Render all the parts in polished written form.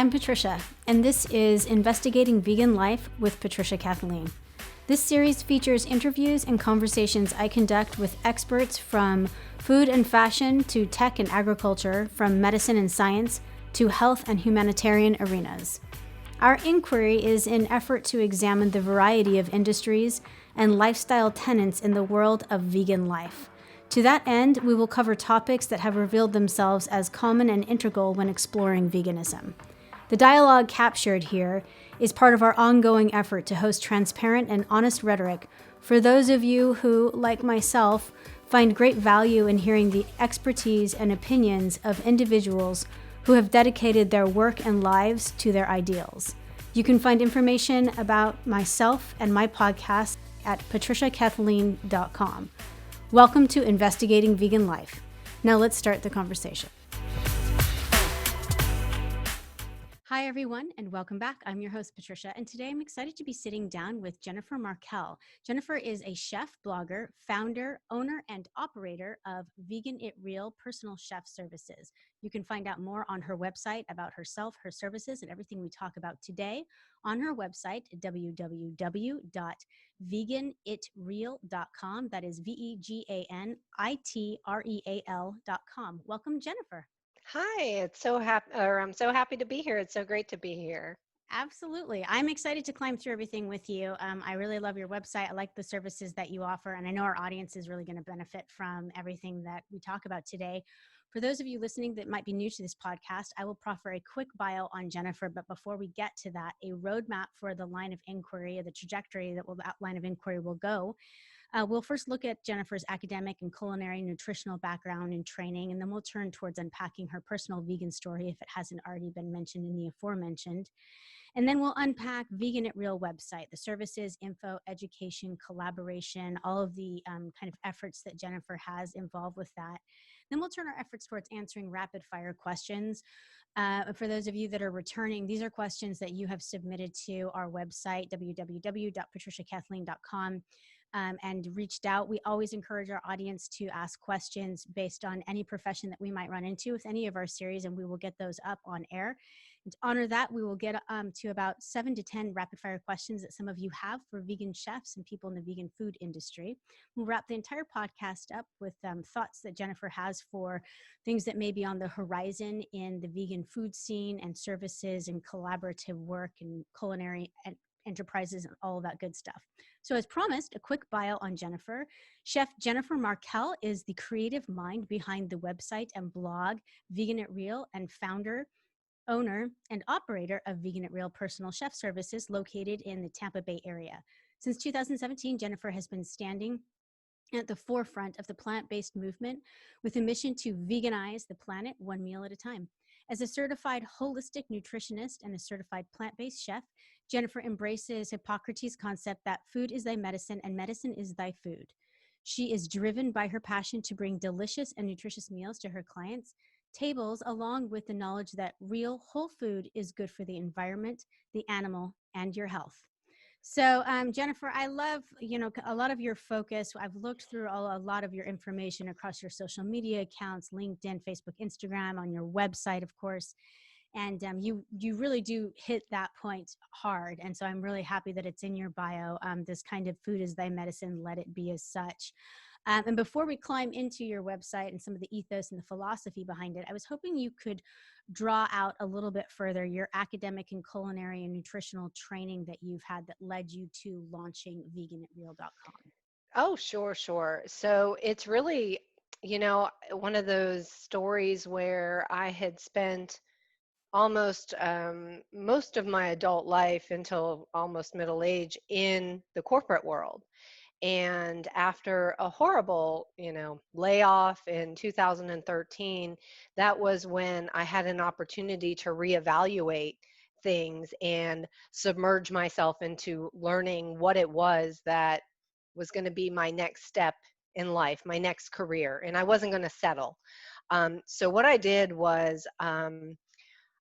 I'm Patricia, and this is Investigating Vegan Life with Patricia Kathleen. This series features interviews and conversations I conduct with experts from food and fashion to tech and agriculture, from medicine and science to health and humanitarian arenas. Our inquiry is an effort to examine the variety of industries and lifestyle tenets in the world of vegan life. To that end, we will cover topics that have revealed themselves as common and integral when exploring veganism. The dialogue captured here is part of our ongoing effort to host transparent and honest rhetoric for those of you who, like myself, find great value in hearing the expertise and opinions of individuals who have dedicated their work and lives to their ideals. You can find information about myself and my podcast at patriciakathleen.com. Welcome to Investigating Vegan Life. Now let's start the conversation. Hi, everyone, and welcome back. I'm your host, Patricia, and today I'm excited to be sitting down with Jennifer Markell. Jennifer is a chef, blogger, founder, owner, and operator of Vegan It Real personal chef services. You can find out more on her website about herself, her services, and everything we talk about today on her website, www.veganitreal.com. That is VEGANITREAL.com. Welcome, Jennifer. Hi, I'm so happy to be here. It's so great to be here. Absolutely. I'm excited to climb through everything with you. I really love your website. I like the services that you offer, and I know our audience is really going to benefit from everything that we talk about today. For those of you listening that might be new to this podcast, I will proffer a quick bio on Jennifer, but before we get to that, a roadmap for the line of inquiry, or the trajectory that that line of inquiry will go. We'll first look at Jennifer's academic and culinary nutritional background and training, and then we'll turn towards unpacking her personal vegan story if it hasn't already been mentioned in the aforementioned. And then we'll unpack Vegan It Real website, the services, info, education, collaboration, all of the kind of efforts that Jennifer has involved with that. Then we'll turn our efforts towards answering rapid fire questions. For those of you that are returning, these are questions that you have submitted to our website, www.patriciakathleen.com. And reached out. We always encourage our audience to ask questions based on any profession that we might run into with any of our series, and we will get those up on air. And to honor that, we will get to about 7 to 10 rapid fire questions that some of you have for vegan chefs and people in the vegan food industry. We'll wrap the entire podcast up with thoughts that Jennifer has for things that may be on the horizon in the vegan food scene and services and collaborative work and culinary and enterprises and all of that good stuff. So as promised, a quick bio on Jennifer. Chef Jennifer Markell is the creative mind behind the website and blog Vegan It Real, and founder, owner, and operator of Vegan It Real personal chef services located in the Tampa Bay area. Since 2017, Jennifer has been standing at the forefront of the plant-based movement with a mission to veganize the planet one meal at a time. As a certified holistic nutritionist and a certified plant-based chef, Jennifer embraces Hippocrates' concept that food is thy medicine and medicine is thy food. She is driven by her passion to bring delicious and nutritious meals to her clients' tables, along with the knowledge that real whole food is good for the environment, the animal, and your health. So, Jennifer, I love, a lot of your focus. I've looked through a lot of your information across your social media accounts, LinkedIn, Facebook, Instagram, on your website, of course. And you really do hit that point hard. And so I'm really happy that it's in your bio, this kind of food is thy medicine, let it be as such. And before we climb into your website and some of the ethos and the philosophy behind it, I was hoping you could draw out a little bit further your academic and culinary and nutritional training that you've had that led you to launching veganitreel.com. Oh, sure. So it's really, one of those stories where I had spent almost most of my adult life until almost middle age in the corporate world. And after a horrible, layoff in 2013, that was when I had an opportunity to reevaluate things and submerge myself into learning what it was that was going to be my next step in life, my next career, and I wasn't going to settle. So what I did was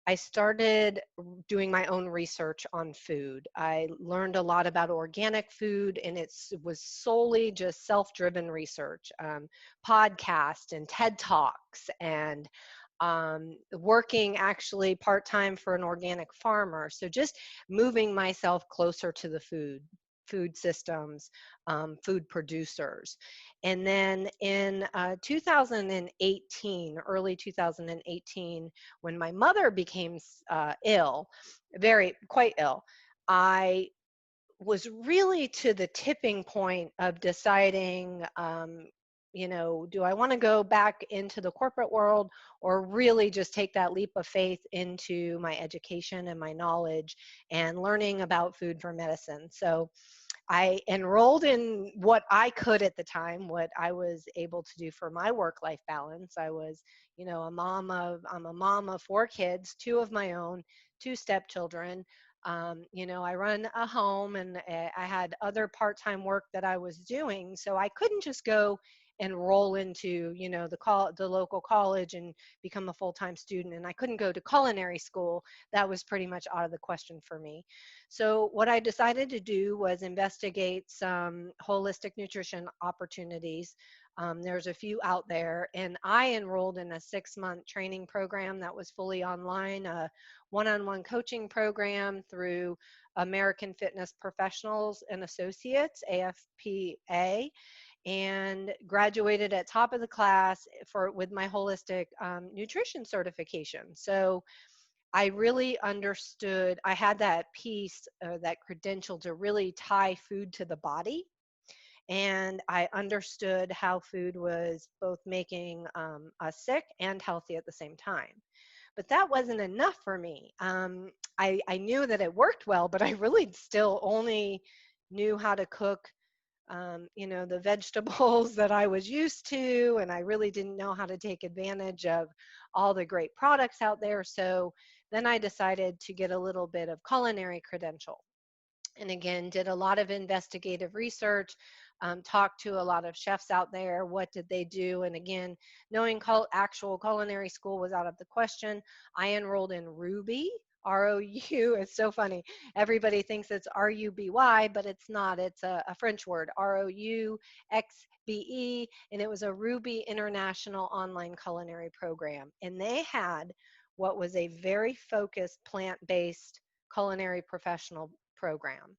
I started doing my own research on food. I learned a lot about organic food, and it was solely just self-driven research, podcasts and TED Talks and working actually part-time for an organic farmer. So just moving myself closer to the food systems, food producers. And then in 2018, early 2018, when my mother became ill, quite ill, I was really to the tipping point of deciding, do I want to go back into the corporate world or really just take that leap of faith into my education and my knowledge and learning about food for medicine? So I enrolled in what I could at the time, what I was able to do for my work-life balance. I was, I'm a mom of 4 kids, 2 of my own, 2 stepchildren. I run a home, and I had other part-time work that I was doing, so I couldn't just go and roll into, the local college and become a full-time student. And I couldn't go to culinary school. That was pretty much out of the question for me. So what I decided to do was investigate some holistic nutrition opportunities. There's a few out there, and I enrolled in a 6-month training program that was fully online, a one-on-one coaching program through American Fitness Professionals and Associates, AFPA, and graduated at top of the class with my holistic nutrition certification. So I really understood, I had that piece, that credential to really tie food to the body. And I understood how food was both making us sick and healthy at the same time. But that wasn't enough for me. I knew that it worked well, but I really still only knew how to cook the vegetables that I was used to, and I really didn't know how to take advantage of all the great products out there. So then I decided to get a little bit of culinary credential. And again, did a lot of investigative research, talked to a lot of chefs out there. What did they do? And again, knowing actual culinary school was out of the question. I enrolled in Ruby, ROU. It's so funny. Everybody thinks it's RUBY, but it's not. It's a French word, ROUXBE, and it was a Ruby International Online Culinary Program. And they had what was a very focused plant-based culinary professional program.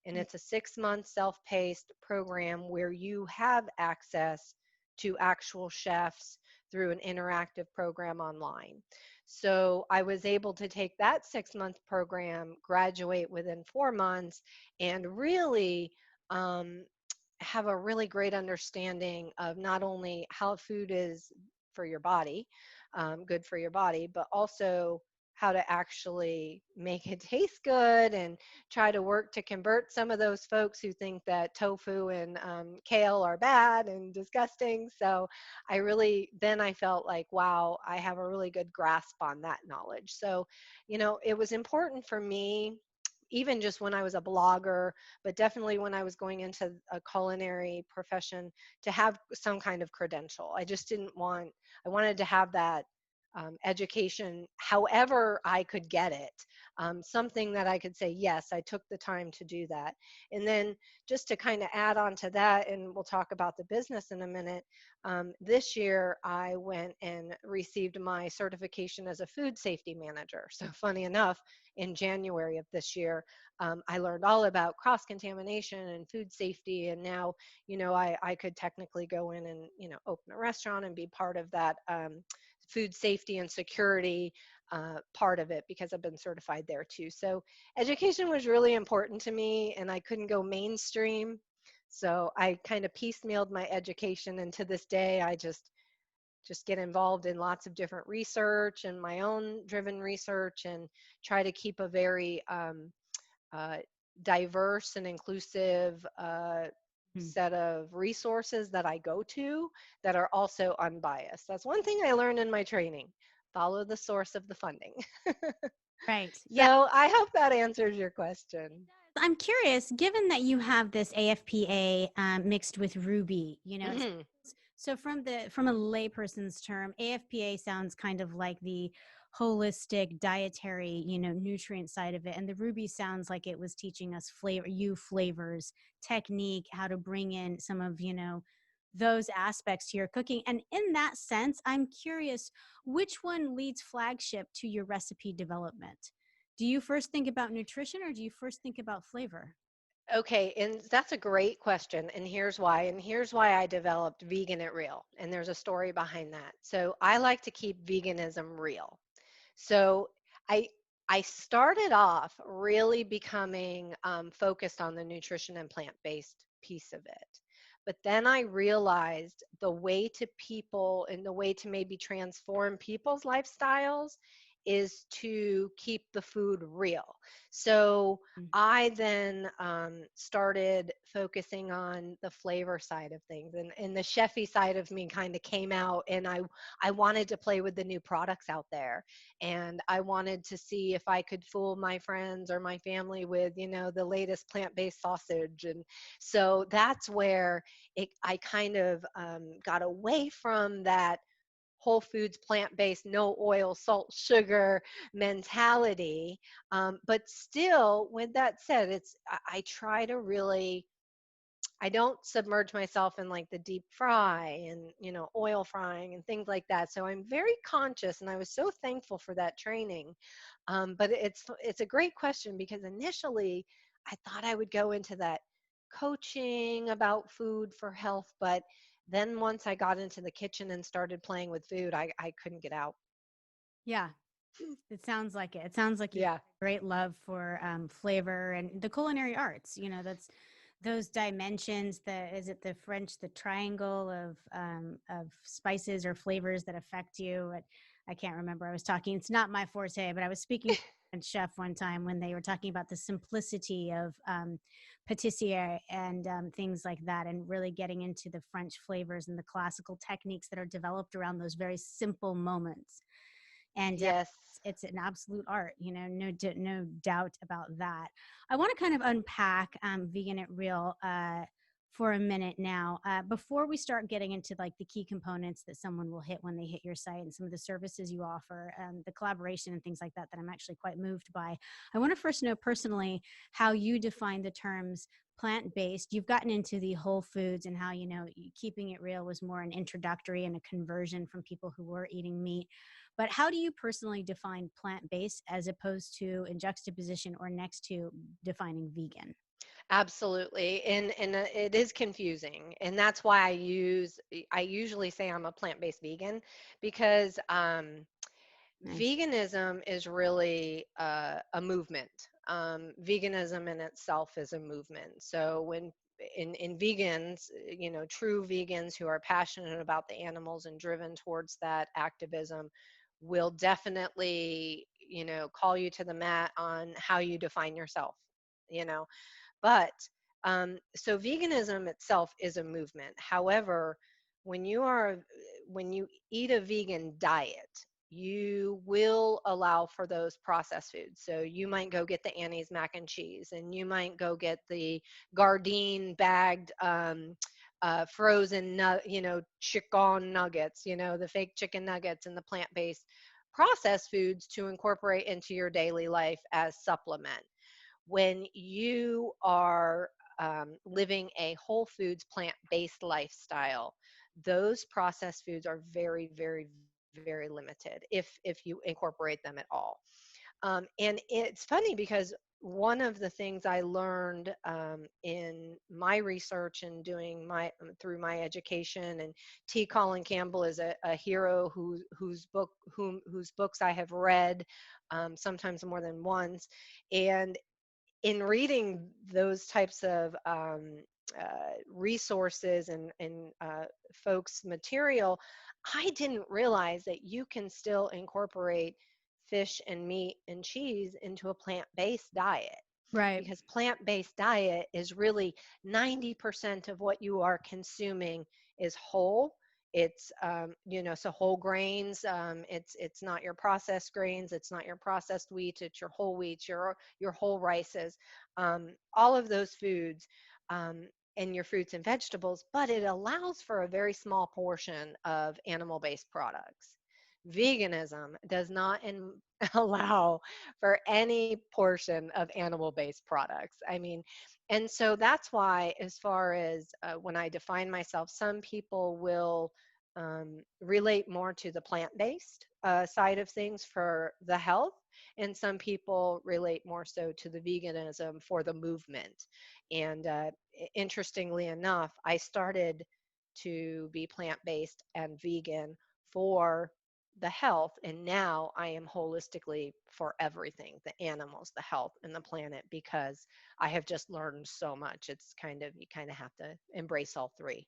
And it's a 6-month self-paced program where you have access to actual chefs through an interactive program online. So I was able to take that 6-month program, graduate within 4 months, and really have a really great understanding of not only how food is for your body, good for your body, but also how to actually make it taste good and try to work to convert some of those folks who think that tofu and kale are bad and disgusting. So then I felt like, wow, I have a really good grasp on that knowledge. So, it was important for me, even just when I was a blogger, but definitely when I was going into a culinary profession, to have some kind of credential. I wanted to have that education however I could get it, something that I could say, yes, I took the time to do that. And then just to kind of add on to that, and we'll talk about the business in a minute, this year I went and received my certification as a food safety manager. So funny enough, in January of this year, I learned all about cross-contamination and food safety, and now, I could technically go in and, open a restaurant and be part of that food safety and security part of it, because I've been certified there too. So education was really important to me, and I couldn't go mainstream. So I kind of piecemealed my education, and to this day, I just get involved in lots of different research and my own driven research, and try to keep a very uh, diverse and inclusive set of resources that I go to that are also unbiased. That's one thing I learned in my training. Follow the source of the funding. Right. Yeah. So I hope that answers your question. I'm curious, given that you have this AFPA mixed with Ruby, Mhm. so from a layperson's term, AFPA sounds kind of like the holistic dietary, nutrient side of it, and the Ruby sounds like it was teaching us flavors, technique, how to bring in some of, those aspects to your cooking. And in that sense, I'm curious, which one leads flagship to your recipe development? Do you first think about nutrition or do you first think about flavor? Okay, and that's a great question. And here's why. And here's why I developed Vegan at Real. And there's a story behind that. So I like to keep veganism real. So I I started off really becoming focused on the nutrition and plant-based piece of it. But then I realized the way to people and the way to maybe transform people's lifestyles is to keep the food real. So Mm. I then started focusing on the flavor side of things, and the chefy side of me kind of came out, and I wanted to play with the new products out there, and I wanted to see if I could fool my friends or my family with, the latest plant-based sausage. And so that's where I kind of got away from that whole foods, plant-based, no oil, salt, sugar mentality. But still, with that said, I try to really, I don't submerge myself in like the deep fry and, oil frying and things like that. So I'm very conscious, and I was so thankful for that training. But it's a great question, because initially I thought I would go into that coaching about food for health, but then once I got into the kitchen and started playing with food, I couldn't get out. Yeah, it sounds like it. It sounds like you Yeah. have a great love for flavor and the culinary arts. That's those dimensions. Is it the French, the triangle of spices or flavors that affect you? I can't remember. I was talking. It's not my forte, but I was speaking to a French chef one time when they were talking about the simplicity of patisserie and things like that, and really getting into the French flavors and the classical techniques that are developed around those very simple moments. And Yes. it's an absolute art, no doubt about that. I want to kind of unpack Vegan at Real for a minute now, before we start getting into like the key components that someone will hit when they hit your site and some of the services you offer, the collaboration and things like that I'm actually quite moved by. I want to first know personally how you define the terms plant-based. You've gotten into the whole foods and how keeping it real was more an introductory and a conversion from people who were eating meat. But how do you personally define plant-based as opposed to in juxtaposition or next to defining vegan? Absolutely. And it is confusing. And that's why I usually say I'm a plant-based vegan, because Nice. veganism is really a movement. Veganism in itself is a movement. So when in vegans, true vegans who are passionate about the animals and driven towards that activism will definitely, call you to the mat on how you define yourself, you know. But so veganism itself is a movement. However, when you are when you eat a vegan diet, you will allow for those processed foods. So you might go get the Annie's mac and cheese, and you might go get the Gardein bagged frozen, chicken nuggets, the fake chicken nuggets, and the plant-based processed foods to incorporate into your daily life as supplement. When you are living a whole foods plant-based lifestyle, those processed foods are very, very, very limited if you incorporate them at all. And it's funny because one of the things I learned in my research and doing my through my education, and T. Colin Campbell is a hero whose books I have read, sometimes more than once. And in reading those types of resources and folks' material, I didn't realize that you can still incorporate fish and meat and cheese into a plant-based diet, Right. because plant-based diet is really 90% of what you are consuming is whole. It's so whole grains. It's not your processed grains. It's not your processed wheat. It's your whole wheat, your whole rices, all of those foods, um, and your fruits and vegetables. But it allows for a very small portion of animal-based products. Veganism does not allow for any portion of animal-based products. I mean, And so that's why, as far as when I define myself, some people will relate more to the plant-based side of things for the health, and some people relate more so to the veganism for the movement. And interestingly enough, I started to be plant-based and vegan for the health, and now I am holistically for everything, the animals, the health, and the planet, because I have just learned so much. It's kind of, you kind of have to embrace all three.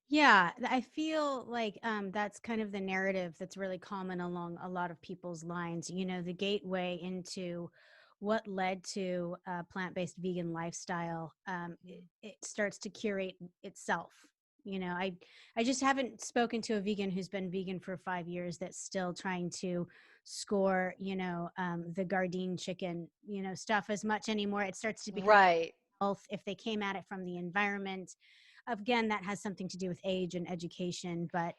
Yeah, I feel like that's kind of the narrative that's really common along a lot of people's lines. You know, the gateway into what led to a plant-based vegan lifestyle, it starts to curate itself. You know, I just haven't spoken to a vegan who's been vegan for 5 years that's still trying to score, the Gardein chicken, stuff as much anymore. It starts to become Right. health if they came at it from the environment. Again, that has something to do with age and education, but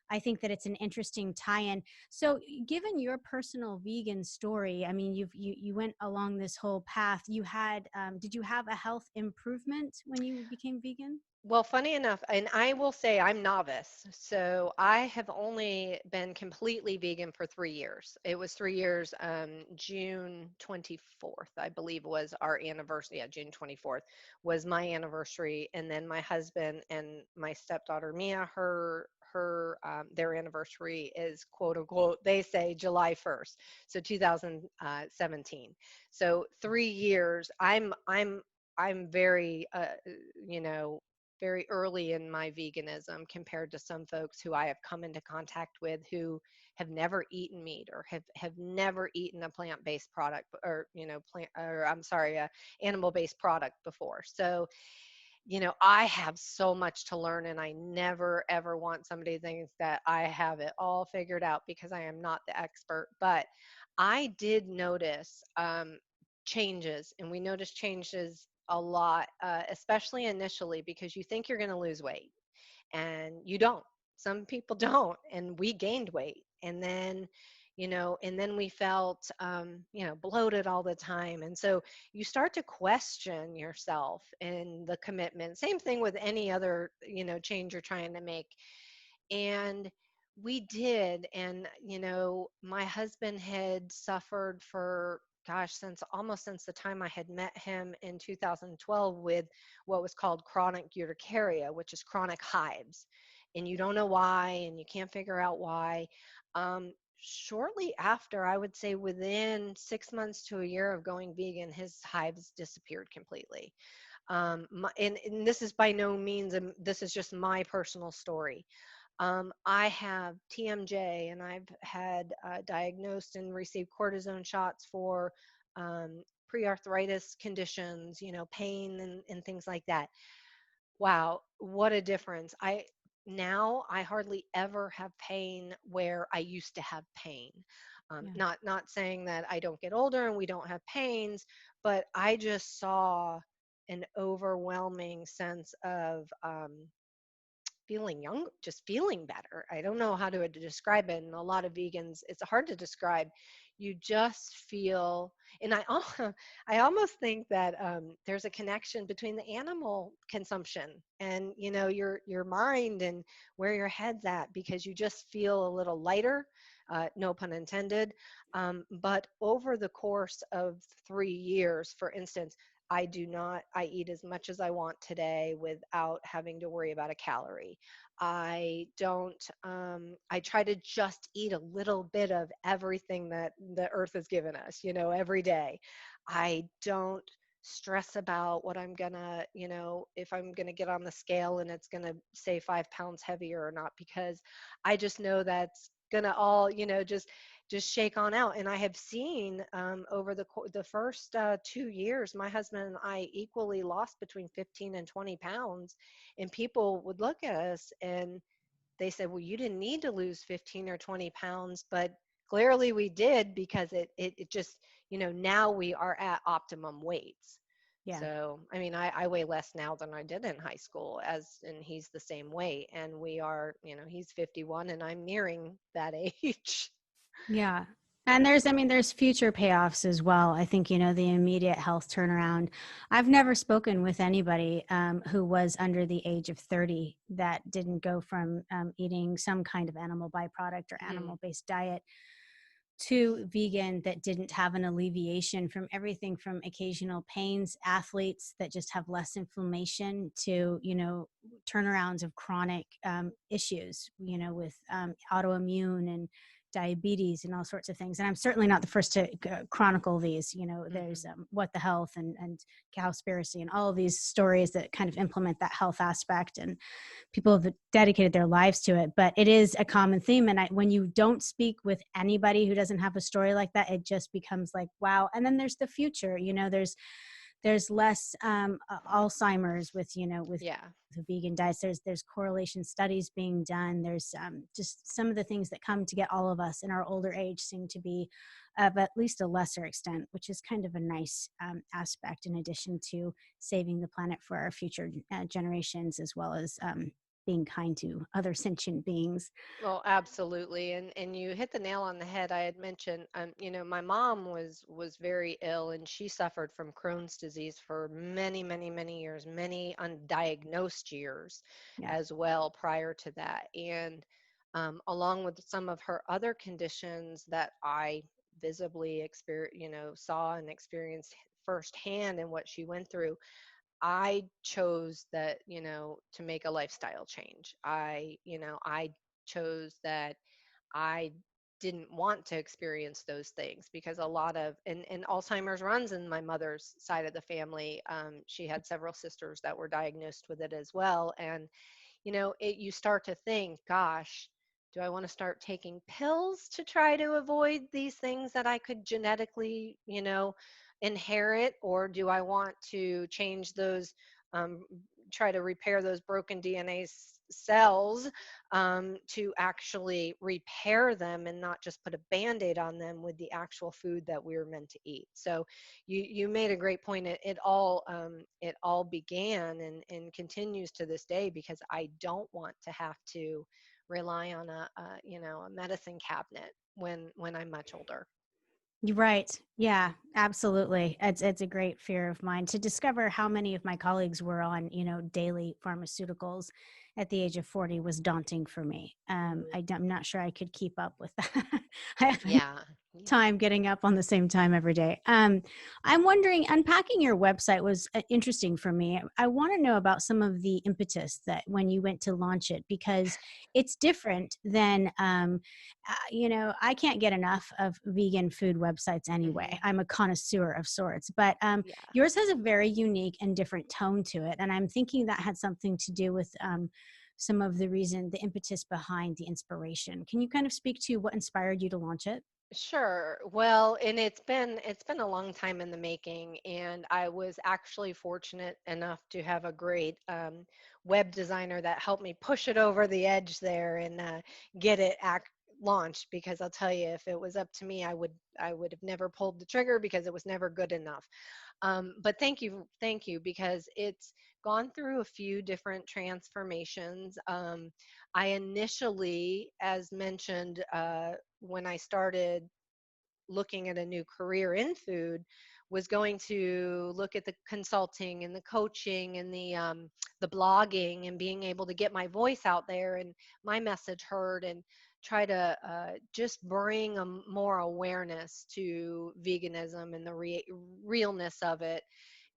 I think that it's an interesting tie-in. So, given your personal vegan story, I mean, you went along this whole path. You had, did you have a health improvement when you became vegan? Well, funny enough, and I will say I'm novice. So I have only been completely vegan for 3 years. It was 3 years, June 24th, I believe was our anniversary. Yeah, June 24th was my anniversary. And then my husband and my stepdaughter, Mia, their anniversary is quote unquote, they say July 1st. So 2017. So 3 years, I'm very, you know, very early in my veganism compared to some folks who I have come into contact with who have never eaten meat or have never eaten a plant-based product, or I'm sorry, a animal-based product before. So I have so much to learn, and I never ever want somebody to think that I have it all figured out, because I am not the expert. But I did notice changes, and we noticed changes a lot, especially initially, because you think you're going to lose weight and you don't. Some people don't, and we gained weight, and then we felt bloated all the time. And so you start to question yourself and the commitment. Same thing with any other change you're trying to make. And we did. And my husband had suffered for, gosh, since the time I had met him in 2012, with what was called chronic urticaria, which is chronic hives, and you don't know why, and you can't figure out why. Shortly after, I would say within 6 months to a year of going vegan, his hives disappeared completely. And this is by no means, this is just my personal story. I have TMJ, and I've had diagnosed and received cortisone shots for pre-arthritis conditions, pain and things like that. Wow, what a difference. I hardly ever have pain where I used to have pain. Yeah. Not saying that I don't get older and we don't have pains, but I just saw an overwhelming sense of feeling young, just feeling better. I don't know how to describe it. And a lot of vegans, it's hard to describe. You just feel, and I almost think that there's a connection between the animal consumption and your mind and where your head's at, because you just feel a little lighter. No pun intended. But over the course of 3 years, for instance, I eat as much as I want today without having to worry about a calorie. I don't, I try to just eat a little bit of everything that the earth has given us, every day. I don't stress about what I'm gonna, if I'm gonna get on the scale and it's gonna say 5 pounds heavier or not, because I just know that's gonna all, just shake on out. And I have seen over the first 2 years, my husband and I equally lost between 15 and 20 pounds. And people would look at us and they said, well, you didn't need to lose 15 or 20 pounds, but clearly we did, because it just, now we are at optimum weights. Yeah. So, I mean, I weigh less now than I did in high school, and he's the same weight. And we are, he's 51 and I'm nearing that age. Yeah. And there's, I mean, there's future payoffs as well. I think, the immediate health turnaround. I've never spoken with anybody who was under the age of 30 that didn't go from eating some kind of animal byproduct or Mm, animal based diet to vegan that didn't have an alleviation from everything from occasional pains, athletes that just have less inflammation, to turnarounds of chronic issues, with autoimmune and diabetes and all sorts of things. And I'm certainly not the first to chronicle these. There's mhm. What the Health and Cowspiracy and all of these stories that kind of implement that health aspect, and people have dedicated their lives to it. But it is a common theme, and when you don't speak with anybody who doesn't have a story like that, it just becomes like, wow. And then there's the future. There's less Alzheimer's with Yeah. the vegan diets. There's correlation studies being done. There's just some of the things that come to get all of us in our older age seem to be of at least a lesser extent, which is kind of a nice aspect, in addition to saving the planet for our future generations, as well as being kind to other sentient beings. Well, absolutely, and you hit the nail on the head. I had mentioned, my mom was very ill, and she suffered from Crohn's disease for many, many, many years, many undiagnosed years Yeah. as well prior to that, and along with some of her other conditions that I visibly saw and experienced firsthand and what she went through. I chose that, to make a lifestyle change. I chose that I didn't want to experience those things because a lot of, and Alzheimer's runs in my mother's side of the family. She had several sisters that were diagnosed with it as well. And you start to think, gosh, do I want to start taking pills to try to avoid these things that I could genetically, inherit, or do I want to change those, um, try to repair those broken DNA cells, to actually repair them and not just put a band-aid on them with the actual food that we were meant to eat. So you made a great point. It all began and continues to this day because I don't want to have to rely on a medicine cabinet when I'm much older. You're right. Yeah, absolutely. It's a great fear of mine. To discover how many of my colleagues were on, daily pharmaceuticals at the age of 40 was daunting for me. Mhm. I'm not sure I could keep up with that. I have Yeah. time getting up on the same time every day. I'm wondering, unpacking your website was interesting for me. I want to know about some of the impetus that when you went to launch it, because it's different than, I can't get enough of vegan food websites anyway. Hmm. I'm a connoisseur of sorts, but Yeah. yours has a very unique and different tone to it. And I'm thinking that had something to do with some of the impetus behind the inspiration. Can you kind of speak to what inspired you to launch it? Sure. Well, and it's been a long time in the making, and I was actually fortunate enough to have a great web designer that helped me push it over the edge there and get it launched. Because I'll tell you, if it was up to me, I would have never pulled the trigger because it was never good enough. But thank you, because it's gone through a few different transformations. I initially, as mentioned, when I started looking at a new career in food, was going to look at the consulting and the coaching and the blogging and being able to get my voice out there and my message heard, and try to just bring more awareness to veganism and the realness of it.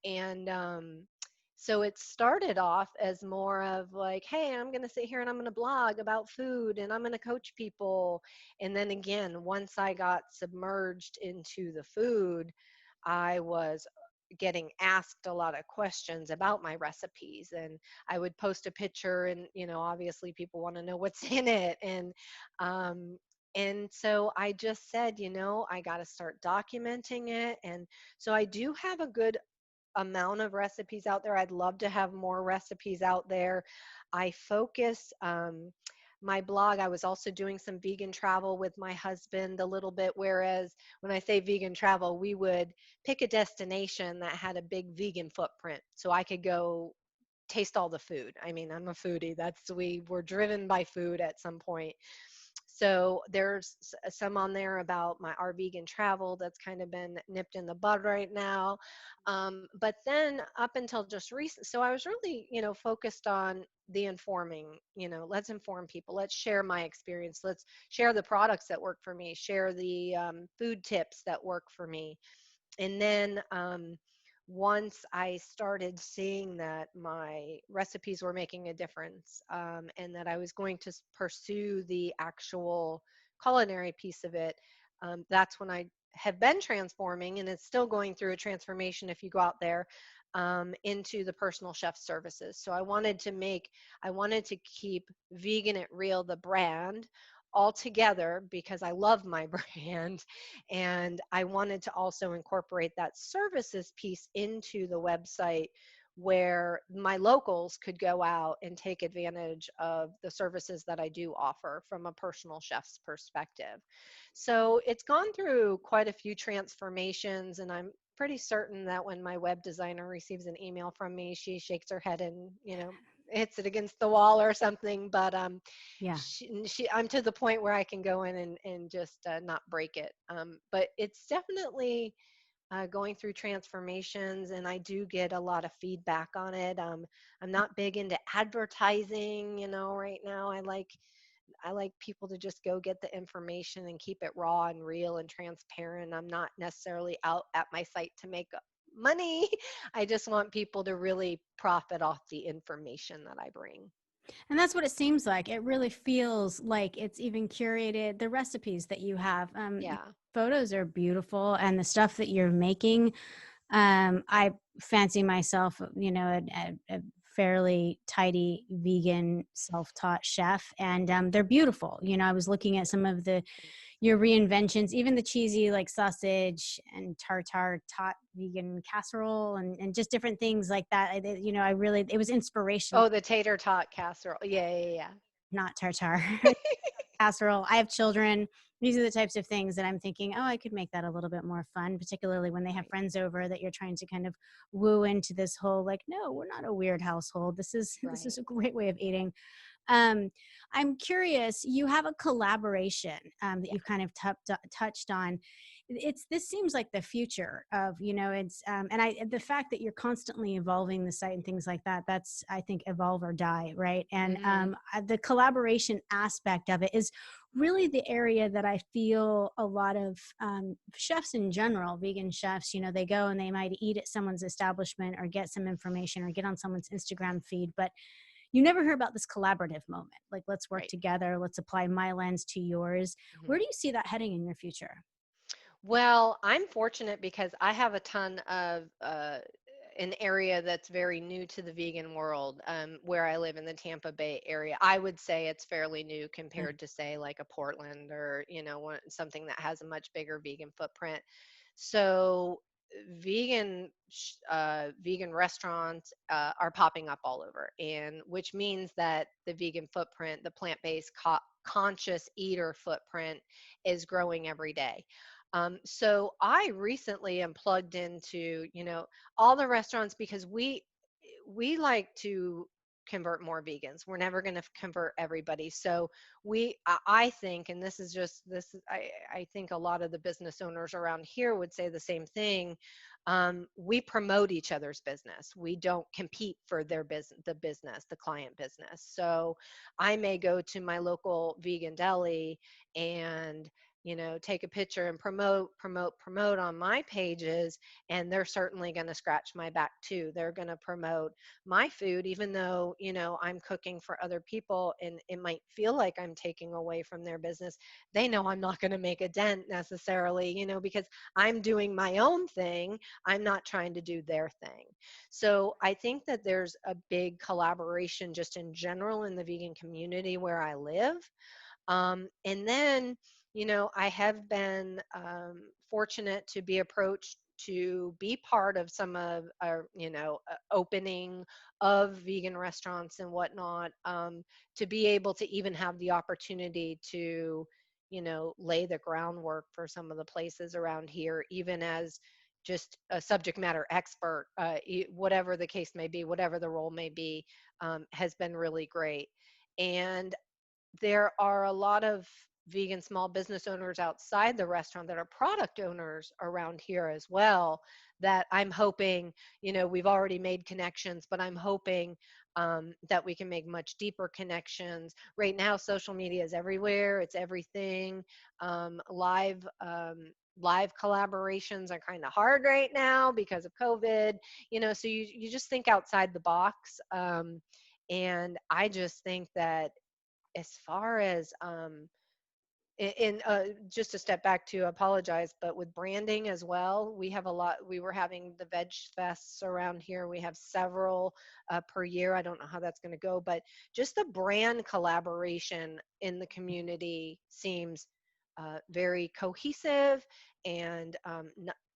And so it started off as more of like, hey, I'm going to sit here and I'm going to blog about food and I'm going to coach people. And then again, once I got submerged into the food, I was getting asked a lot of questions about my recipes, and I would post a picture, and obviously people want to know what's in it. Um and so I just said, I got to start documenting it. And so I do have a good amount of recipes out there. I'd love to have more recipes out there. I focus my blog. I was also doing some vegan travel with my husband a little bit. Whereas when I say vegan travel, we would pick a destination that had a big vegan footprint so I could go taste all the food. I mean, I'm a foodie. We were driven by food at some point. So there's some on there about our vegan travel that's kind of been nipped in the bud right now. But then up until just recent, so I was really, focused on the informing, let's inform people, let's share my experience, let's share the products that work for me, share the food tips that work for me. And then once I started seeing that my recipes were making a difference, and that I was going to pursue the actual culinary piece of it, that's when I have been transforming, and it's still going through a transformation if you go out there, into the personal chef services. So I wanted to keep Vegan It Real, the brand, all together because I love my brand, and I wanted to also incorporate that services piece into the website where my locals could go out and take advantage of the services that I do offer from a personal chef's perspective. So it's gone through quite a few transformations, and I'm pretty certain that when my web designer receives an email from me, she shakes her head and, hits it against the wall or something. But Yeah. I'm to the point where I can go in and just not break it. But it's definitely going through transformations, and I do get a lot of feedback on it. I'm not big into advertising, right now. I like people to just go get the information and keep it raw and real and transparent. I'm not necessarily out at my site to make money. I just want people to really profit off the information that I bring. And that's what it seems like. It really feels like it's even curated. The recipes that you have, the Yeah. photos are beautiful, and the stuff that you're making, I fancy myself, a fairly tidy vegan self-taught chef, and they're beautiful. I was looking at some of your reinventions, even the cheesy like sausage and tartar tot vegan casserole, and just different things like that. I really, it was inspirational. Oh, the tater tot casserole. Yeah, yeah, yeah. Not tartar. Casserole. I have children. These are the types of things that I'm thinking, oh, I could make that a little bit more fun, particularly when they have Right, friends over that you're trying to kind of woo into this whole like, no, we're not a weird household. This is this right. is a great way of eating. Um, I'm curious, you have a collaboration that Yeah. you've kind of touched on. This seems like the future of, it's, and the fact that you're constantly evolving the site and things like that, that's, I think, evolve or die, right? And Hmm. the collaboration aspect of it is really the area that I feel a lot of chefs in general, vegan chefs, they go and they might eat at someone's establishment or get some information or get on someone's Instagram feed, but you never hear about this collaborative moment. Like, let's work Right. together. Let's apply my lens to yours. Hmm. Where do you see that heading in your future? Well, I'm fortunate because I have a ton of an area that's very new to the vegan world, where I live in the Tampa Bay area. I would say it's fairly new Mm. compared to, say, like a Portland or, something that has a much bigger vegan footprint. So vegan restaurants are popping up all over, and which means that the vegan footprint, the plant-based conscious eater footprint, is growing every day. So I recently am plugged into, all the restaurants because we like to convert more vegans. We're never going to convert everybody. So I think, and this is just this, I think a lot of the business owners around here would say the same thing. We promote each other's business. We don't compete for their business, the client business. So I may go to my local vegan deli and, take a picture and promote on my pages, and they're certainly going to scratch my back too. They're going to promote my food, even though, I'm cooking for other people and it might feel like I'm taking away from their business. They know I'm not going to make a dent necessarily, because I'm doing my own thing. I'm not trying to do their thing. So I think that there's a big collaboration just in general in the vegan community where I live. And then, I have been fortunate to be approached to be part of some of our, opening of vegan restaurants and whatnot, to be able to even have the opportunity to, lay the groundwork for some of the places around here, even as just a subject matter expert, whatever the case may be, whatever the role may be, has been really great. And there are a lot of vegan small business owners outside the restaurant that are product owners around here as well, that I'm hoping, we've already made connections, but I'm hoping that we can make much deeper connections. Right now, social media is everywhere. It's everything. Live collaborations are kind of hard right now because of COVID, so you just think outside the box. And I just think that as far as just to step back to apologize, but with branding as well, we have a lot. We were having the veg fests around here. We have several per year. I don't know how that's going to go, but just the brand collaboration in the community seems very cohesive and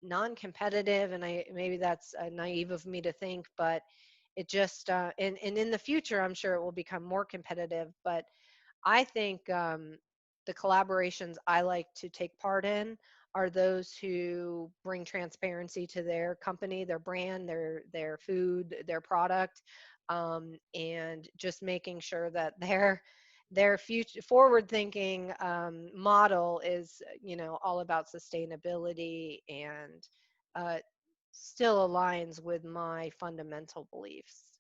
non-competitive. And maybe that's naive of me to think, but it just and in the future, I'm sure it will become more competitive. But I think the collaborations I like to take part in are those who bring transparency to their company, their brand, their food, their product, and just making sure that their future forward thinking model is, all about sustainability and uh, still aligns with my fundamental beliefs.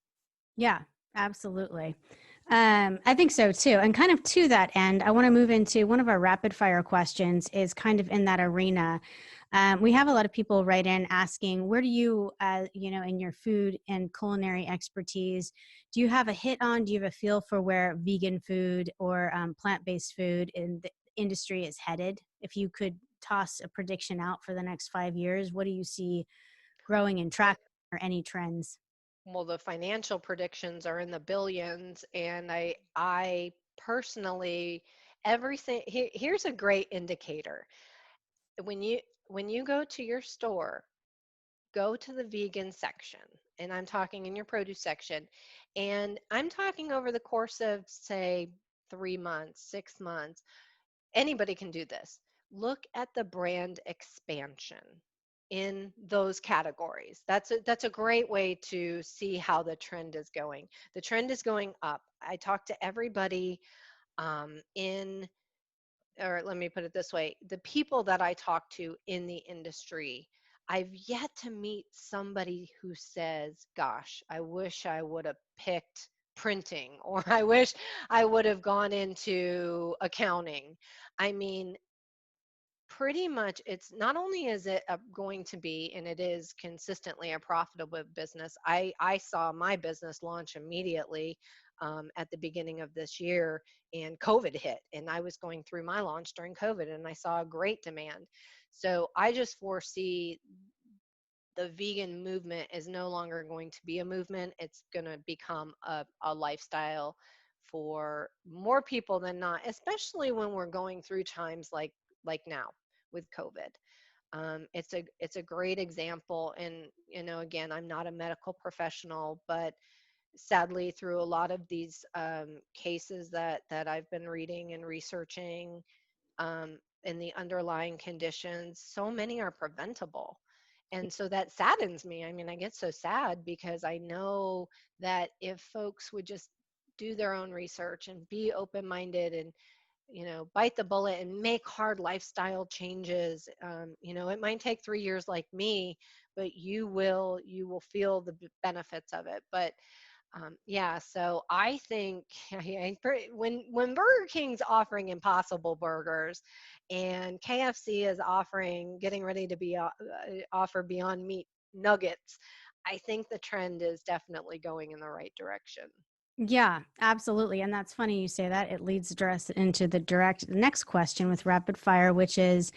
Yeah, absolutely. I think so too. And kind of to that end, I want to move into one of our rapid fire questions is kind of in that arena. We have a lot of people write in asking, where do you, in your food and culinary expertise, do you have a hit on, do you have a feel for where vegan food or plant-based food in the industry is headed? If you could toss a prediction out for the next 5 years, what do you see growing and Well, tracking or any trends? well, the financial predictions are in the billions, and I personally, everything here's a great indicator. When you when you go to your store, go to the vegan section, and I'm talking in your produce section, and I'm talking over the course of, say, 3 months, 6 months. Anybody can do this. Look at the brand expansion in those categories. That's a great way to see how the trend is going. The trend is going up. I talk to everybody in, or let me put it this way, the people that I talk to in the industry, I've yet to meet somebody who says, gosh, I wish I would have picked printing, or I wish I would have gone into accounting. I mean, pretty much, it's not only is it going to be, and it is consistently a profitable business. I saw my business launch immediately at the beginning of this year, and COVID hit, and I was going through my launch during COVID, and I saw a great demand. So I just foresee the vegan movement is no longer going to be a movement. It's going to become a lifestyle for more people than not, especially when we're going through times like now with COVID. It's a great example. And again, I'm not a medical professional, but sadly, through a lot of these cases that I've been reading and researching, and the underlying conditions, so many are preventable. And so that saddens me. I mean, I get so sad because I know that if folks would just do their own research and be open-minded and, bite the bullet and make hard lifestyle changes, it might take 3 years like me, but you will feel the benefits of it. But yeah, so I think when Burger King's offering Impossible Burgers, and KFC is getting ready to be offer Beyond Meat nuggets, I think the trend is definitely going in the right direction. Yeah, absolutely. And that's funny you say that. It leads us into the next question with rapid fire, which is,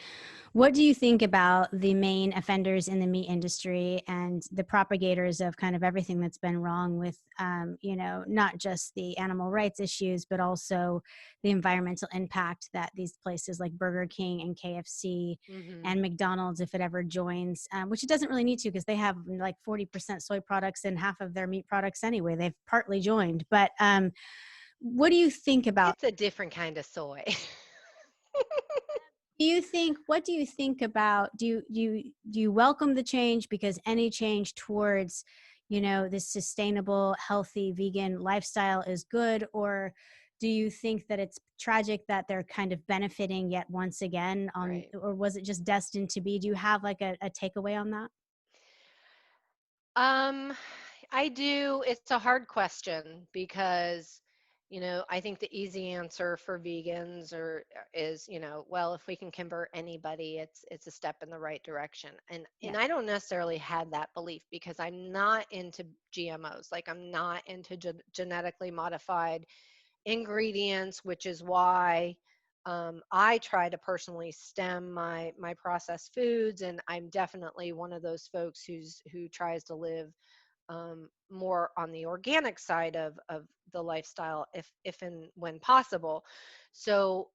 what do you think about the main offenders in the meat industry and the propagators of kind of everything that's been wrong with, not just the animal rights issues, but also the environmental impact that these places like Burger King and KFC Hmm. and McDonald's, if it ever joins, which it doesn't really need to because they have like 40% soy products and half of their meat products anyway. They've partly joined. But what do you think about? It's a different kind of soy. What do you think about, do you welcome the change because any change towards, this sustainable, healthy vegan lifestyle is good? Or do you think that it's tragic that they're kind of benefiting yet once again on, Right. or was it just destined to be? Do you have like a takeaway on that? Um, I do. It's a hard question because, I think the easy answer for vegans is, well, if we can convert anybody, it's a step in the right direction. And Yeah. I don't necessarily have that belief because I'm not into GMOs. Like I'm not into genetically modified ingredients, which is why I try to personally stem my processed foods, and I'm definitely one of those folks who tries to live more on the organic side of the lifestyle, if and when possible. So,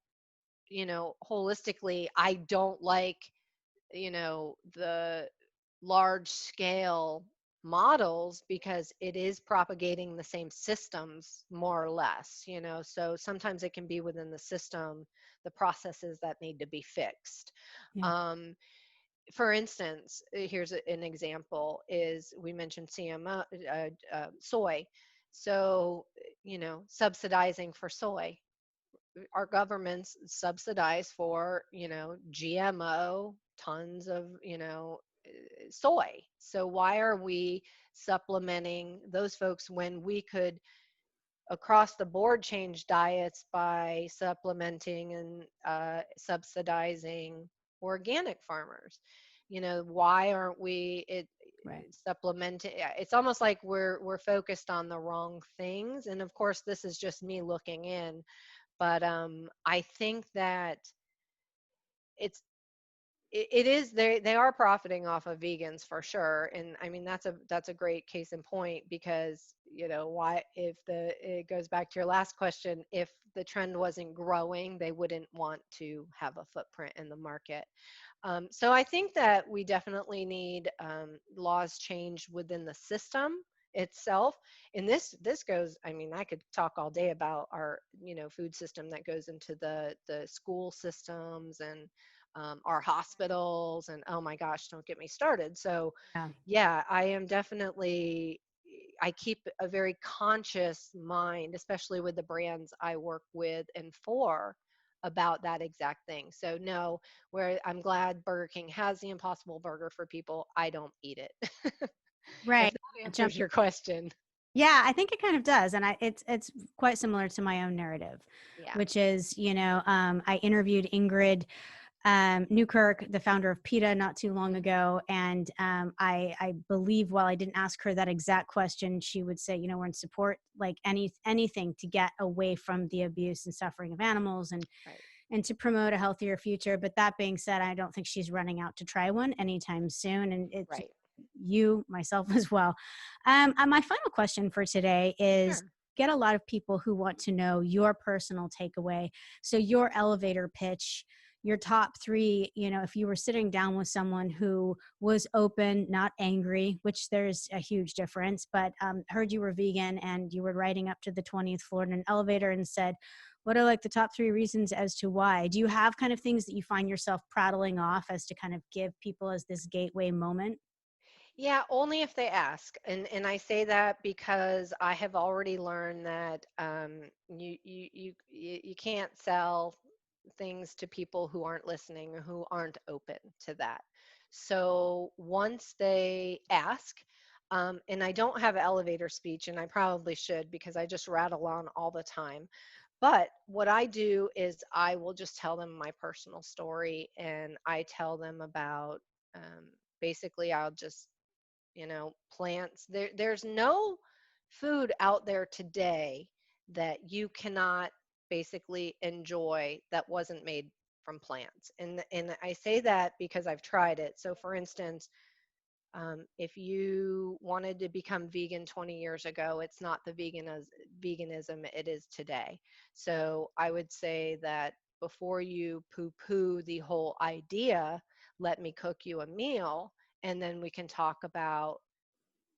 holistically, I don't like the large scale models because it is propagating the same systems more or less, so sometimes it can be within the system, the processes that need to be fixed. Yeah. um, for instance, here's an example is we mentioned CMO, soy. So, subsidizing for soy, our governments subsidize for, GMO, tons of, soy. So why are we supplementing those folks when we could across the board change diets by supplementing and subsidizing organic farmers? Why aren't we Right. supplementing? It's almost like we're focused on the wrong things. And of course, this is just me looking in, but I think that it's it is they are profiting off of vegans for sure. And I mean that's a great case in point because why, if the it goes back to your last question, if the trend wasn't growing, they wouldn't want to have a footprint in the market. So I think that we definitely need laws changed within the system itself. And this goes, I mean, I could talk all day about our, food system that goes into the school systems and our hospitals, and oh my gosh, don't get me started. So Yeah. yeah, I am definitely, I keep a very conscious mind, especially with the brands I work with and for, about that exact thing. So no, where I'm glad Burger King has the Impossible Burger for people, I don't eat it. If Right. that Jump. answers your question. Yeah, I think it kind of does, and it's quite similar to my own narrative, Yeah. which is, I interviewed Ingrid Newkirk, the founder of PETA, not too long Mhm. ago, and I believe while I didn't ask her that exact question, she would say, we're in support like anything to get away from the abuse and suffering of animals Right. and to promote a healthier future. But that being said, I don't think she's running out to try one anytime soon. And it's Right. you, myself as well. My final question for today is Sure. get a lot of people who want to know your personal takeaway. So, your elevator pitch, your top three, if you were sitting down with someone who was open, not angry, which there's a huge difference, but heard you were vegan and you were riding up to the 20th floor in an elevator and said, what are like the top three reasons as to why? Do you have kind of things that you find yourself prattling off as to kind of give people as this gateway moment? Yeah, only if they ask. And I say that because I have already learned that you can't sell things to people who aren't listening or who aren't open to that. So once they ask, and I don't have elevator speech, and I probably should because I just rattle on all the time. But what I do is I will just tell them my personal story, and I tell them about basically I'll just plants. There's no food out there today that you cannot basically enjoy that wasn't made from plants. And I say that because I've tried it. So for instance, if you wanted to become vegan 20 years ago, it's not the veganism it is today. So I would say that before you poo-poo the whole idea, let me cook you a meal, and then we can talk about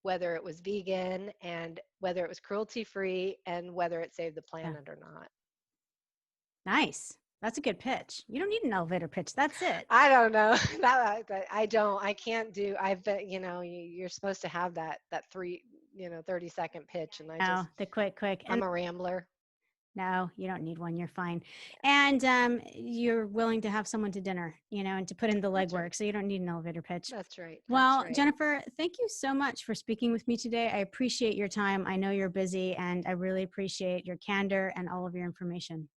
whether it was vegan and whether it was cruelty free and whether it saved the Yeah. planet or not. Nice. That's a good pitch. You don't need an elevator pitch. That's it. I don't know. I can't do, I've been, you're supposed to have that 30-second pitch. And Oh, the quick. I'm And a rambler. No, you don't need one. You're fine. And you're willing to have someone to dinner, and to put in the That's right. legwork. So you don't need an elevator pitch. That's right. That's Well, right. Jennifer, thank you so much for speaking with me today. I appreciate your time. I know you're busy, and I really appreciate your candor and all of your information.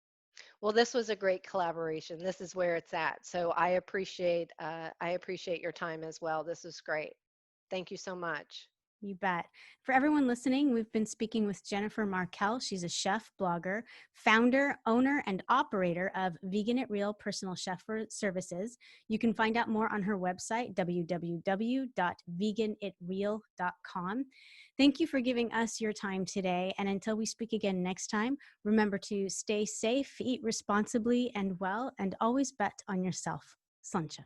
Well, this was a great collaboration. This is where it's at. So I appreciate your time as well. This is great. Thank you so much. You bet. For everyone listening, we've been speaking with Jennifer Markell. She's a chef, blogger, founder, owner, and operator of Vegan at Real Personal Chef Services. You can find out more on her website, www.veganitreal.com. Thank you for giving us your time today. And until we speak again next time, remember to stay safe, eat responsibly and well, and always bet on yourself. Slancha.